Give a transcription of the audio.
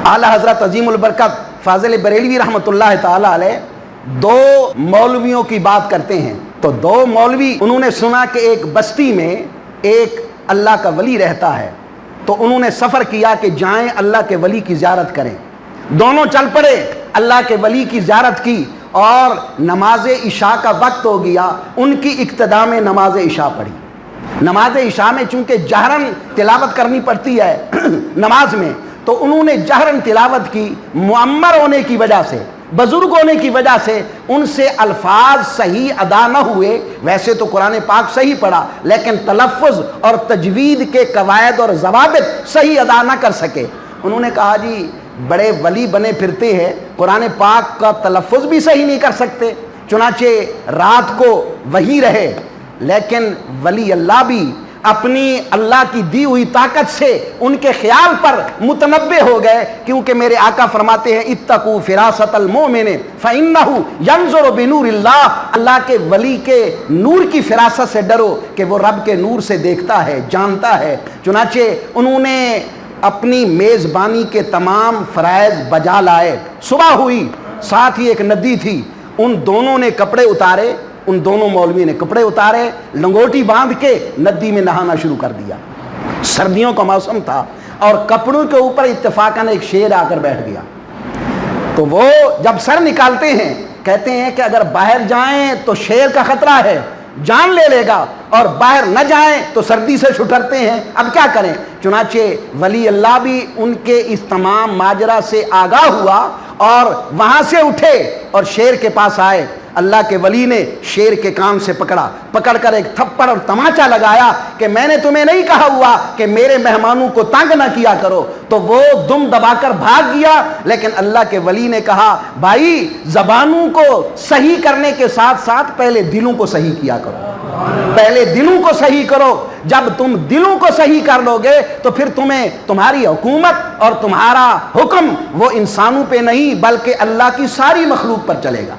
اعلیٰ حضرت عظیم البرکت فاضل بریلوی رحمۃ اللہ تعالیٰ علیہ دو مولویوں کی بات کرتے ہیں. تو دو مولوی انہوں نے سنا کہ ایک بستی میں ایک اللہ کا ولی رہتا ہے، تو انہوں نے سفر کیا کہ جائیں اللہ کے ولی کی زیارت کریں. دونوں چل پڑے، اللہ کے ولی کی زیارت کی، اور نماز عشاء کا وقت ہو گیا. ان کی اقتداء میں نماز عشاء پڑھی. نماز عشاء میں چونکہ جہرن تلاوت کرنی پڑتی ہے نماز میں، تو انہوں نے جہرن تلاوت کی. معمر ہونے کی وجہ سے، بزرگ ہونے کی وجہ سے ان سے الفاظ صحیح ادا نہ ہوئے. ویسے تو قرآن پاک صحیح پڑھا، لیکن تلفظ اور تجوید کے قواعد اور ضوابط صحیح ادا نہ کر سکے. انہوں نے کہا جی بڑے ولی بنے پھرتے ہیں، قرآن پاک کا تلفظ بھی صحیح نہیں کر سکتے. چنانچہ رات کو وہی رہے، لیکن ولی اللہ بھی اپنی اللہ کی دی ہوئی طاقت سے ان کے خیال پر متنبع ہو گئے، کیونکہ میرے آقا فرماتے ہیں اتقوا فراست المؤمن فإنہ ینظر بنور اللہ. اللہ کے ولی کے نور کی فراست سے ڈرو کہ وہ رب کے نور سے دیکھتا ہے، جانتا ہے. چنانچہ انہوں نے اپنی میزبانی کے تمام فرائض بجا لائے. صبح ہوئی، ساتھ ہی ایک ندی تھی، ان دونوں نے کپڑے اتارے. ان دونوں مولوی نے کپڑے اتارے، لنگوٹی باندھ کے ندی میں نہانا شروع کر دیا. سردیوں کا موسم تھا اور کپڑوں کے اوپر اتفاقاً ایک شیر آ کر بیٹھ گیا. تو وہ جب سر نکالتے ہیں کہتے ہیں کہ اگر باہر جائیں تو شیر کا خطرہ ہے، جان لے لے گا، اور باہر نہ جائیں تو سردی سے چھٹرتے ہیں، اب کیا کریں. چنانچہ ولی اللہ بھی ان کے اس تمام ماجرا سے آگاہ ہوا اور وہاں سے اٹھے اور شیر کے پاس آئے. اللہ کے ولی نے شیر کے کان سے پکڑ کر ایک تھپڑ اور تماچا لگایا کہ میں نے تمہیں نہیں کہا ہوا کہ میرے مہمانوں کو تنگ نہ کیا کرو. تو وہ دم دبا کر بھاگ گیا. لیکن اللہ کے ولی نے کہا بھائی زبانوں کو صحیح کرنے کے ساتھ ساتھ پہلے دلوں کو صحیح کیا کرو، پہلے دلوں کو صحیح کرو. جب تم دلوں کو صحیح کر لو گے تو پھر تمہاری حکومت اور تمہارا حکم وہ انسانوں پہ نہیں بلکہ اللہ کی ساری مخلوق پر چلے گا.